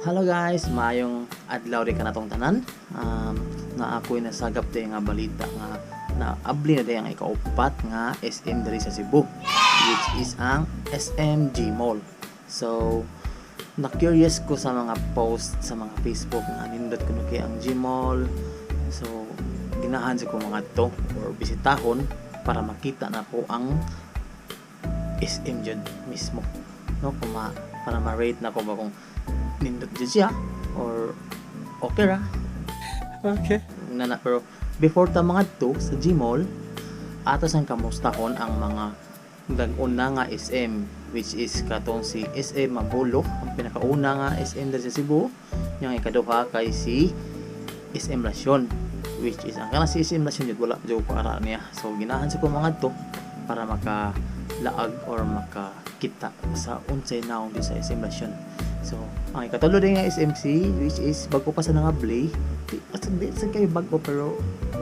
Hello guys, maayong adlaw rin ka na tong tanan. Na ako'y nasagap din nga balita nga na abli na din ang ikaupat nga SM diri sa Cebu, which is ang SMG Mall. So, na-curious ko sa mga post sa mga Facebook nga nindot ko kay ang G Mall. So, ginahan sa ko mga to or bisitahon para makita na ko ang SM dyan mismo. No, para ma-rate na ko ba kung nindot dyan siya or okay ra. Okay. Pero before ta mga to sa Gmall, atos ang kamustahon ang mga dag-una nga SM, which is katong si SM Mabulo, ang pinakauna nga SM diri sa Cebu. Yang ikaduha kay si SM Lasyon, which is ang kana si SM Lasyon jud wala jud ko ara niya. So ginahan sa ko mga to para makalaag or makakita sa unsay naong di sa SM Lasyon. So, ang ikatulo din nga SMC, which is bago pa sa nangabli, di sa kayo bago pero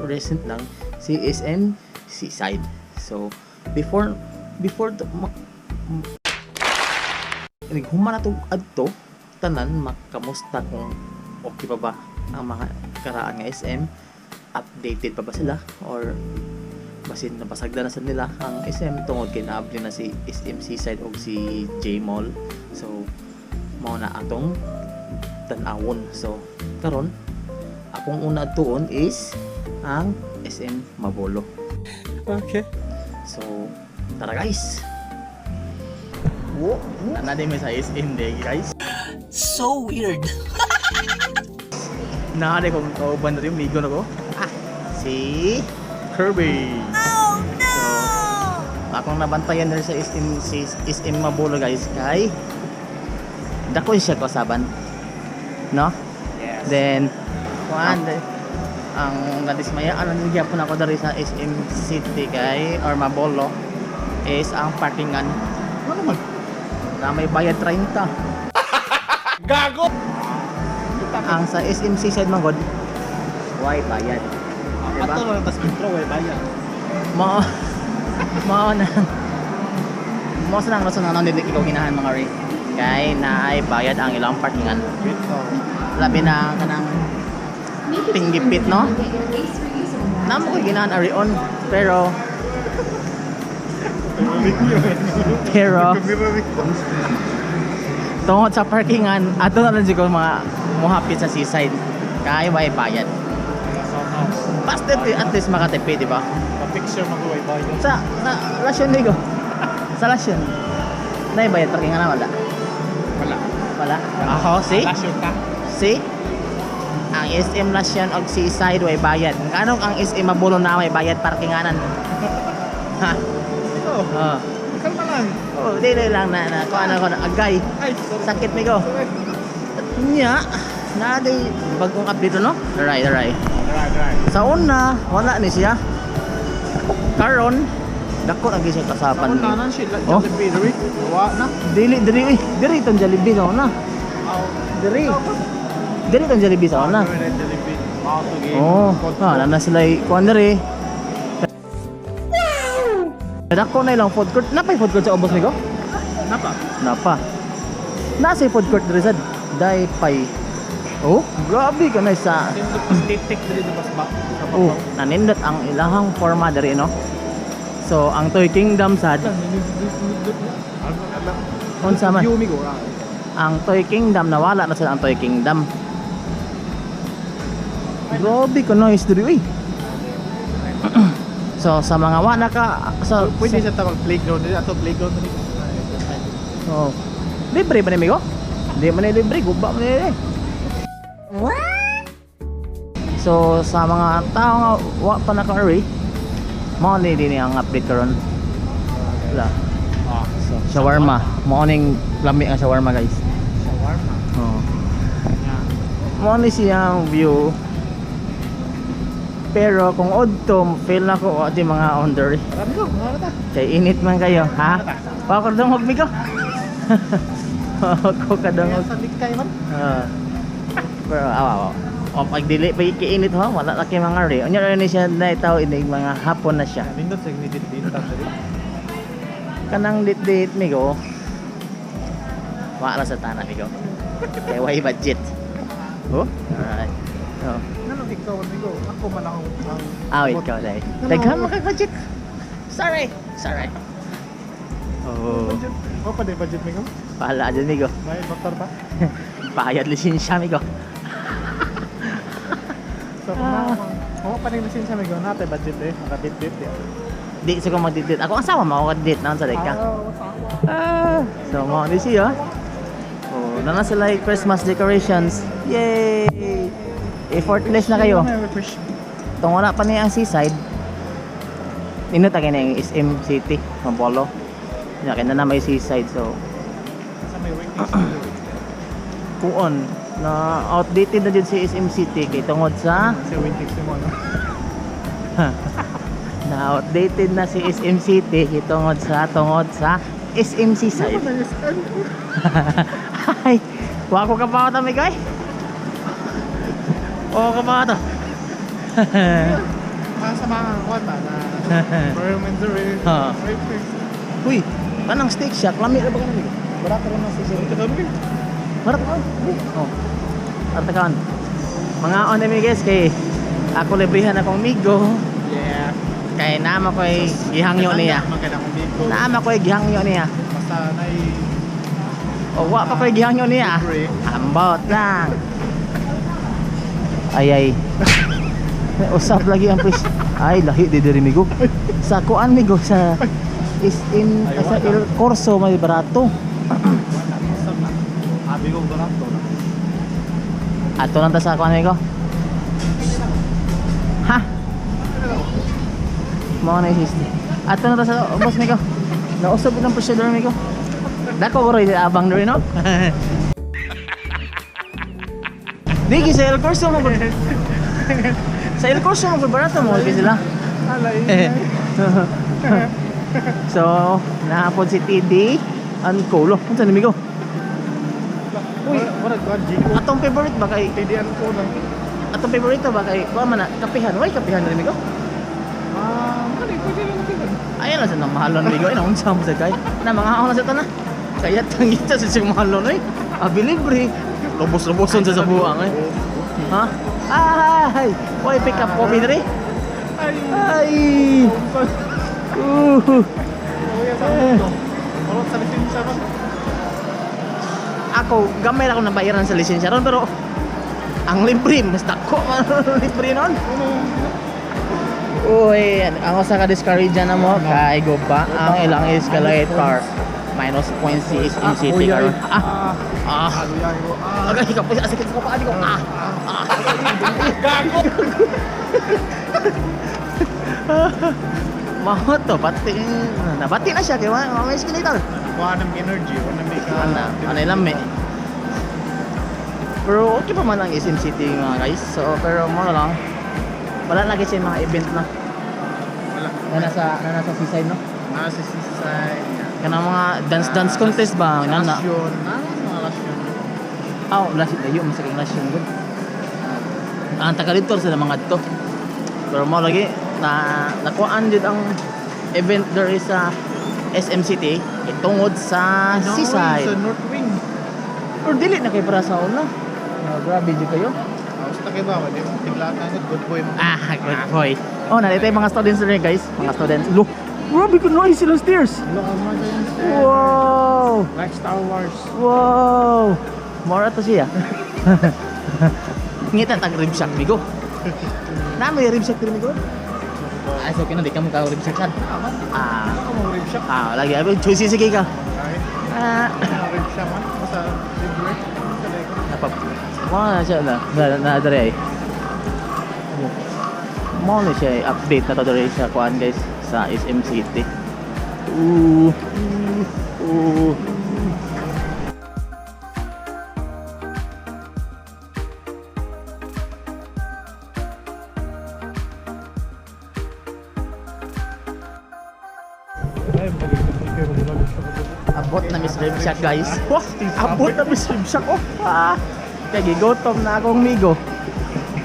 recent lang, si SM Seaside. So, before to human na to adto tanan makamusta kung okay pa ba ang mga karaan nga SM, updated pa ba sila or basin napasagda na sa nila ang SM tungod kay naabli na si SM Seaside o si J Mall. So mao na atong tan-awon. So karon akong una tuon is ang SM Mabolo. Okay. So tara guys. Wo, ana din may sa SM day guys. So weird. Na kong kauban na rin migo na ko. Si Kirby. Oh no. So akong nabantayan na sa SM Mabolo guys kay dako siya kasaban, no? Yes. Then ang nadismayaan ang gyapon ako dari sa SM City kay or Mabolo is ang parkingan. Ano man? Na may bayad 30. Gago. Ang sa SM Seaside man god, why bayad? Diba? Ato lang tas intro way bayan. Mao na nang rason na nandito ikaw ginahan mga ray. Kay naay bayad ang ilang parkingan. Labi na kanang tinggipit, no? Namo ko ginahan ari on pero tungod sa parkingan ato na lang siguro mga muhapit sa seaside kay way bayad. Basta at least makatipid, di ba? Pa-picture mag-way bayan. Sa Lasyon nigo. Sa Lasyon. Nay bayad parkingan na wala. Wala. Ako, see? Lasyon ka. See? Ang SM Lasyon og Seaside way bayad. Kanong ang SM Mabolo na may bayad parkinganan. Ha? Ito. Oh. Kalma lang. Oh, dili lang na ko agay. Ay, Sakit mi ko. Nya, na day bagong update no? Right. Right. Sa una, wala ni siya. Karon, dako lagi siya kasapan. Sa unanan siya. Oh. Jollibee, diri. Wa na. Dili tong Jollibee sa una. Diri tong Jollibee sa una. Jollibee. Mao to game. Oh, na sila kuan diri. Dako na ilang food court. Napay food court sa ubos ni ko? Napa. Nasa food court diri sa Daypay. Oh, grabe ka na sa Titik diri sa basba. oh, nanindot ang ilahang forma diri no. So, ang Toy Kingdom sad unsa man? Yumi go ra. Ang Toy Kingdom nawala na sa ang Toy Kingdom. Grabe ka noise diri uy. So sa mga wala ka sa Pwede sa tawag playground diri ato playground diri. oh, libre ba ni Migo? Hindi man ni libre, guba man ni. So sa mga tao nga wa pa naka-array, mao ni din ang update karon. Wala. So, shawarma, morning lami ang shawarma guys. Shawarma. Oh. Mo ni siyang view. Pero kung odto, feel na ko di mga under. Marami ko, marami ta. Kay init man kayo, ha? Pa ko dong mi ko. Ko kadangog. Sa likay man. Pero awa. O pag dili pa ikiinit ho, wala na kay mga re. Unya ra ni siya na itaw inig mga hapon na siya. Nindot sa nindit ta diri. Kanang dit mi ko. Wa ra sa tanan mi ko. Kaya why budget. Oh, alright. Oh. Ano ikaw, amigo? Ako man ang Wait, ikaw dahil. Daghan mo kay budget. Sorry. Oh, budget. O pa din budget, amigo? pahala dyan, migo. May motor ba? Pahayad lisensya, migo. So, kung pa din lisensya, amigo, natin budget eh. Nakabit-bit eh. Di sa kong magdidate. Ako ang asawa mo, ako kadidate na sa ka. Asawa. So, mga di siya. Oh, na sila yung Christmas decorations. Yay! Effortless na kayo. Itong wala pa niya ang seaside. Inutagin na yung SM City, Mapolo. Kaya na may seaside, so Sa may waiting studio. kuon na outdated na dyan si SM City kay tungod sa Sa waiting studio mo, no? na outdated na si SM City kay tungod sa SM Seaside. Ay, wako ka pa ata, Mikoy? Oo ka pa ata. Sa mga kota na environment rin. Ha. Uy, kanang steak shack, lami na ba ka na, Mikoy? Barato rin na steak shack. Barato ka? Oo. Barato ka. Mga on-emiges kay ako librihan akong migo. Yeah. Kay naama ko'y gihangyo niya. Maganda kong dito. Naama ko'y gihangyo niya. Basta nai... O wa pa ko'y gihangyo niya. Ambot lang. Ay. Usap lagi ang pres. Ay, lahi di diri migo. Sa kuan migo sa sa El Corso may barato. Basta na. Abi ko barato na. Ato lang ta sa kuan migo. Ha? Mga na isis. Ato na ta sa boss migo. Nausap ng presyador migo. Dako bro, abang na rin no? Digi sa El Corso mo. Sa El Corso mo barato mo sila. Alay. So, nahapon si TD ang kulo. Ano sa namigo? Uy, wala ko Jigo. Atong favorite ba kay Tidian ko lang. atong favorite ba kay kuha man na kapihan? Why kapihan na namigo? Pwede lang tingnan. Ayan lang sa namahalon namigo. Ay, naunsa mo sa kay. Na mga ako na sa tanan. Kaya tangita sa siyang mahalon ay. Abi libre. Lubos-luboson sa buang ay. Ha? Ay! Why pick up coffee dre? Ay! Kuya sa mundo. Orot sa lisensya ba? Ako, gamay lang ako nabayaran sa lisensya ron, pero ang libre, mas dako man libre nun. Uy, ang usa ka discourage na mo, kaigo pa. Ang ilang escalator. Minus point si SM City karon. Aluya ko. Agay ka po, sakit ko pa ko. Gago. Maho to, nabati na siya kay may escalator. Kuha ng energy. Ano lang may. Pero okay pa man ang SM City mga guys. So pero mo lang. Wala na kasi mga event na. Wala. Na nasa seaside no. Nasa seaside. Kana mga dance contest ba nana. Lasyon. Mga lasyon. Last layo mo sa kang lasyon gud. Ang tagalito sa mga to. Pero mo lagi na nakuan jud ang event there is sa SM City itungod sa seaside. Sa North Wing. Or dili na kay para sa una. Grabe jud kayo. Basta kayo ba? Di mo tiglaan na good boy mo. Good boy. Oh, nalita yung mga students rin guys. Mga students. Look, grabe ko noise sila stairs. Look, ang mga ganyan. Wow! Like Star Wars. Wow! Mora to siya. Ngita tag rib shack migo. Na may rib shack rin migo. Ay, so kina di ka mo ka rib shack kan. Ako mong rib shop. Lagi abi choice sige ka. Ay. Rib shop man. Basta libre. Napap. Mo na siya na dere ay. Mo na siya update na to dere sa kuan guys sa SM City. Ooh. Abot na Miss Rib Shack guys. Wah, abot na Miss Rib Shack oh. Kaya gigotom na akong migo.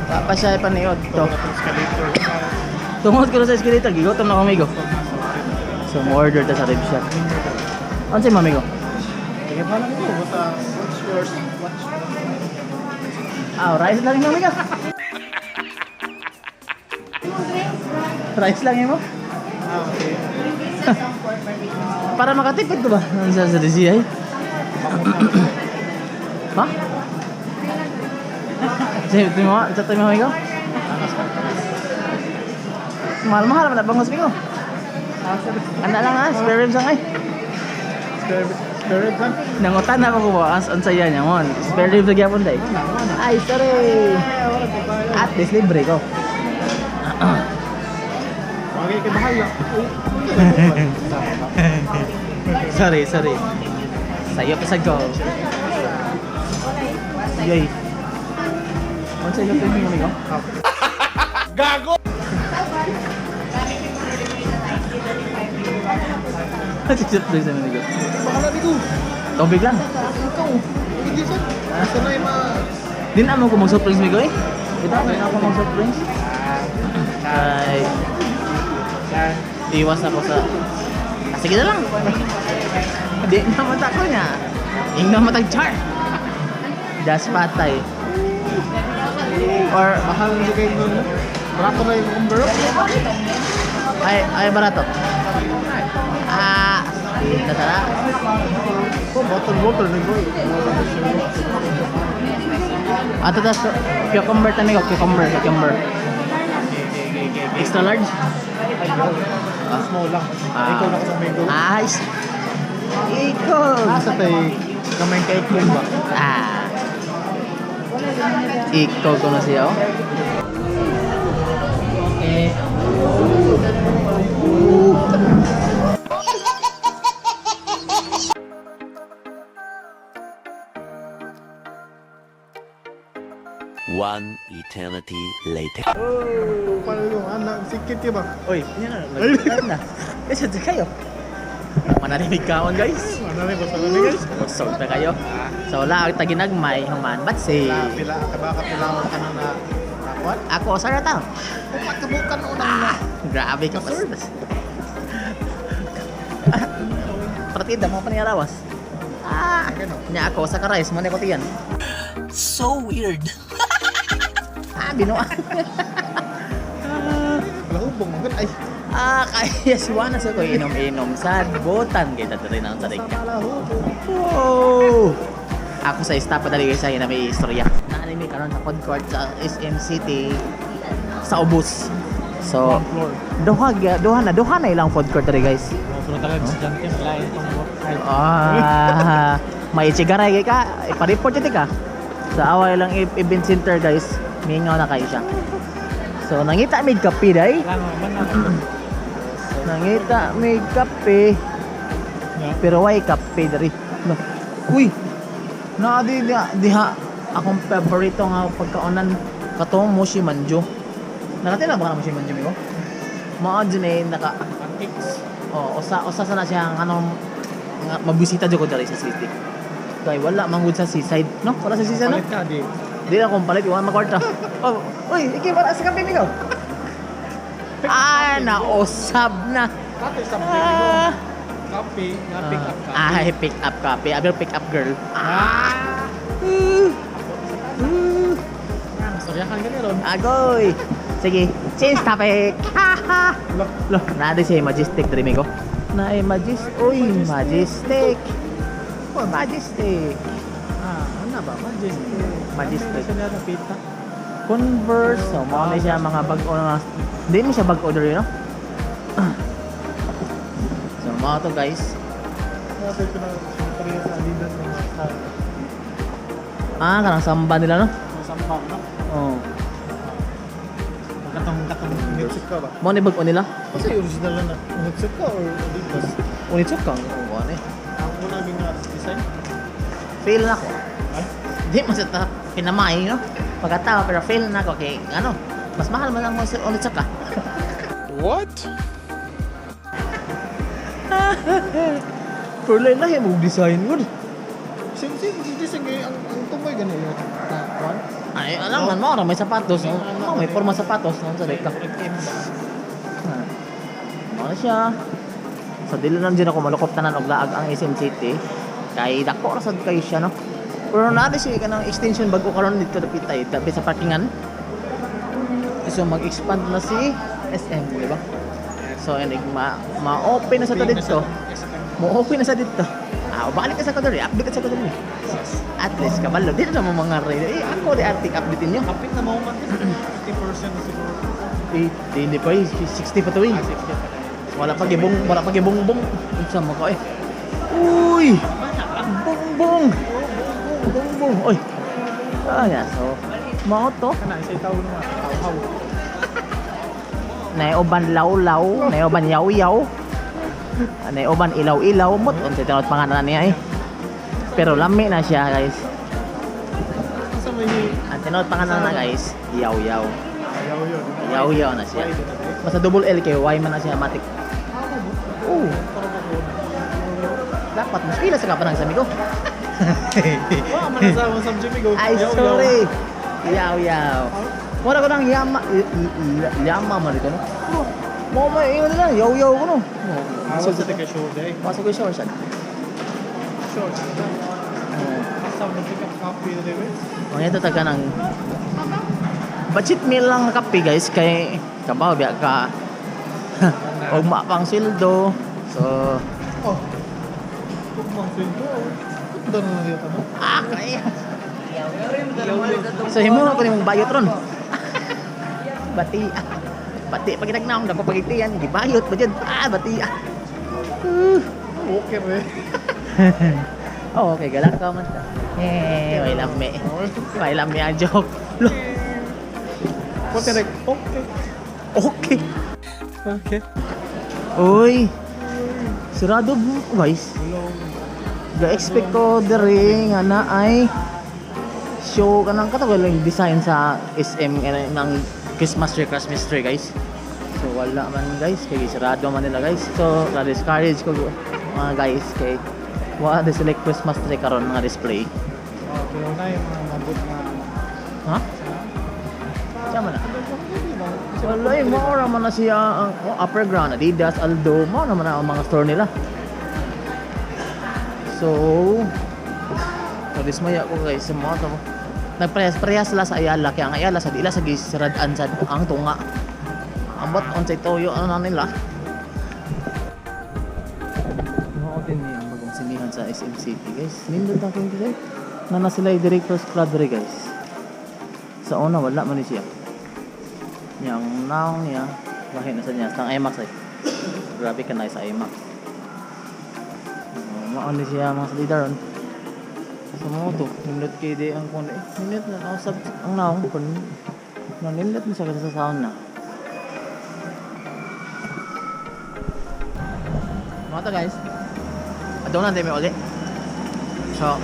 Pa siya paniod to. Tungod ko sa escalator, gigotom na akong migo. So, order ta sa Rib Shack. Ano sa'yo mamigo? Kaya pala ko, basta what's yours? Ah, rice lang yung amigo. Rice lang yun mo? Okay. Para makatipid ko ba? Ang sa DCI? Ha? Sige, mo nga. Ito mo amigo. Mahal-mahal man na bangos amigo. Anak lang ah, spare ribs lang ay. Spare ribs lang. Nangutan na ako ba? Ang saya niya mo. Spare ribs lagi ako day. Ay, sorry. At least libre ko. Okay, kay mahal lang. Sorry. Sayo pa sa go. Yay. Ano sa'yo ko yung amigo? Gago! Sisip doon sa amigo. Bahala di ko. Tubig lang. Ikaw. Hindi siya. Sanay Di na mo ko mag-surprise amigo eh. Ito na ako mag-surprise. Ay. Iwas ako sa... Ah, sige na lang. Hindi mamata ko niya. Ingna matag char. Just patay. Or... mahal hindi kayo nun. Barato na yung umbrella. Ay barato. Ah, hindi tara. Oh, bottle na boy. Ato tas cucumber tani ko, cucumber. Extra large. Small lang. Ikaw na kasama yung Nice. Ikaw. nasa tayo kamay kay Klin ba? Ah. Ikaw ko na siya. Oh. Okay. One eternity later. Oh, paano yung anak? Sikit ka ba? Oy, yan na. Nag-start na. Kasi sa kayo. Manarinig kaon guys. Ano rin ba sa kami guys? Usog na kayo. So, laag taginagmay, human, but say, Pila ka ba kapila ka na na what? ako, sara ta. Pagkabukan unang na. Grabe ka, bastos. Partida mo pa niya rawas. Ah, niya ako sa karais, manay ko tiyan. So weird. Ah, binuan. Lahubong mo ay. Ah, kaya siwana sa ko inom-inom sa botan kita rin ang sadik ka. Lahubong. Wow! Ako sa stop pa dali guys na may istorya. Naanime karon sa food court sa SM City sa ubos. So, Floor. duha na ilang food court dali guys. Pero talaga si John Kim lain tong Ah, may ichigaray ka, ipa-report yun ka. Sa away lang event center guys, mingaw na kayo siya. So, nangita may kape day. Nangita may kape. Pero why kape dari? No. Uy. Diha akong paborito nga pagkaonan katong Moshi Manju. Nakatila ba ka ng Moshi Manju mo? Mao din eh naka pancakes. oh, usa sana siya ang anong nga mabisita jud ko diri sa city. Kay wala manggod sa seaside, no? Wala sa seaside, no? Palit ka di. Di na kong palit, iwan magkwarta. Oh, uy, iki para sa kape niyo. Ah, nausab na. Kato sa Ah. Kape, na pick up ka. Ay, pick up kape. Abi pick up girl. Ah. Masaryahan ka ron. Agoy. Sige, change topic. Haha. Look. Lo, na di siya majestic diri ko. Na majestic. Uy, majestic. Oh, majestic. Ano ba? Majestic. Majestic. Siya na napita. Converse. So, mga na siya mga bag o na. Hindi mo siya bag order yun, no? So, mga to guys. Sabi ko na pareha sa Adidas ng mga Ah, karang samba nila, no? sampang, no? Oh. Katong Nitsuk ka ba? Mo ni bag o nila? Kasi original na Nitsuk ka or Adidas? Unitsuk kang. Oh, ano eh. Ang una din nga design. Fail na ako. Ay? Hindi mo siya pinamay, no? Pagkatawa, pero fail na ako. Okay, ano? Mas mahal man lang mo sa Unitsuk ka. What? Pero lain lang yung design mo. Siyempre, design ngayon ang tumoy ganun yun. One? Ay, alam man mo, may sapatos. No? Oh, may forma sapatos. No? Sa ka. Ano siya? Sa dili lang dyan ako malukop tanan og laag ang SM City. Kay dako ra sad kay siya, no? Pero natin siya ka ng extension bago karon dito dapitay tapi sa parkingan. So mag-expand na si SM, di ba? So and ma-open na sa to dito. Mo-open na sa dito. Balik ka sa kadori, update ka sa kadori. At least kabalo, dito na mo mga ray. Ako di artik update niyo. Kapit na mo man 50% na siguro. Hindi pa 60 pa to eh. 60 pa tayo. Wala pa gibong. Unsa mo ka eh. Uy! Bongbong. Oy. Yeah. So, mao to. Kana isa tawo naman. Haw. Naioban law-law, naioban yaw-yaw. Naioban ilaw-ilaw mot unsa tinawag pangalan niya eh. Pero lami na siya, guys. Sa may Ang tinawag pangalan na guys, yaw-yaw. ayaw yun. Yaw-yaw na siya. Basta double L kay Y man na siya matik. Oh, dapat mas pila sa kapanang sa amigo. Wa man sa mo sa Jimmy go. Ay, sorry. Yaw-yaw. Wala ko nang yama man dito, no? Mo may ingon na, yaw-yaw ko, no? Awas sa tika show day. Pasok ko yung short, Short. Sa mo tika copy na day. Ang ito taga ng budget meal lang na kape, guys, kay kabaw biya ka og mapang sildo. So, Oh. Kung mang swinto. Doon na dito no. kaya. So, himo ko nimong bayot ron. Bati. Bati pag ginagnaong dapat pagitian, gibayot ba dyan? Bati. Okay re. Okay, galak ka man. May lami. May lami ang joke. Lo, Kote rek. Okay. okay. Okay. Uy. Sirado mo, guys. Ga-expect ko diri nga na ay show ka ng katagalang design sa SM ng Christmas tree, guys. So wala man guys, kay sarado man nila guys. So na-discourage ko mga guys kay wala de select Christmas tree karon mga display. Pero na yung mga mabot na Ha? Sama na. Wala yung maura man na siya ang upper ground, Adidas, Aldo, mo naman ang mga store nila. So, dismaya ko guys sa mga to. Nagprehas sila sa Ayala, kaya ang Ayala sa dila sa gisradaan sa ang tunga. Ambot on sa toyo ano na nila. Mga din niya ang bagong sinihan sa SM City guys. Nindot na kung guys. Na sila yung director's club rin guys. Sa una wala man ni siya. Yang naong niya, bahay na sa niya, sa IMAX eh. Grabe ka na sa IMAX. Maon ni siya mga salida ron. Sa mga to, nindot kayo di ang kung nindot na ako sa ang naong kung nindot na siya kasi sa sound na. Mga to guys, adon na tayo may uli. So,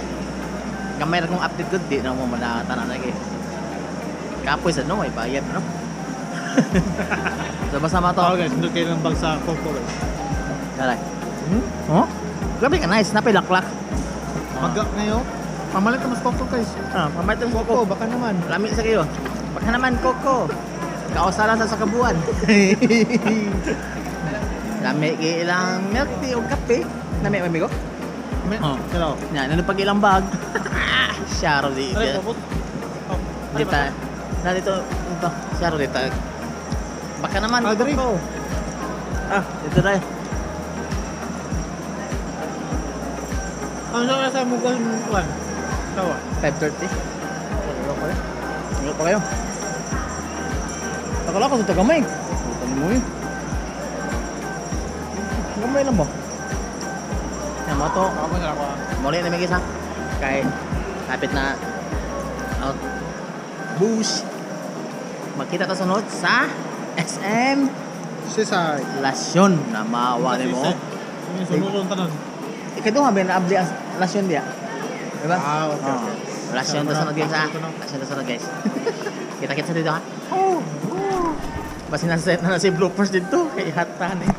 gamay na kong update good, di na mo manatanan na kayo. Kapoy sa no, may bayad no? So basta mga to. Oh guys, hindi kayo ng bag sa Coco. Daray. Oh? Grabe ka nice, napilaklak. Magak ngayon. Pamalit ka mas Coco guys. Pamalit ng Coco, Coco. baka naman. Lami sa kayo. Baka naman Coco. Kausalan sa sakabuan. Lami ilang milk tea o kape. Lami amigo. Oh. Hello. Yan, ano pag ilang bag? Sharo di. Ano po? Dita. Na dito ito. Sharo dito. Baka naman Dali. Coco. Dito tayo. Ano sa sa mugal kuan? Tawa. 5:30. Ingat pa kayo. Takala ko sa Tagamay. Putan mo yun. Tagamay lang ba? Yan mga to. Ako na ako. Muli na may isa. Kaya kapit na out. Boosh. Magkita ta sunod sa SM Sisay. Lasyon na mawali mo. Yung sunod tanon. Ikaw nga ba na-abli ang lasyon diya? Diba? Okay. Oh. Lasyon to sunod guys ha. Lasyon to sunod guys. Kita-kita dito ha. Oh. Basta nasa bloopers dito. Kaya hatan eh.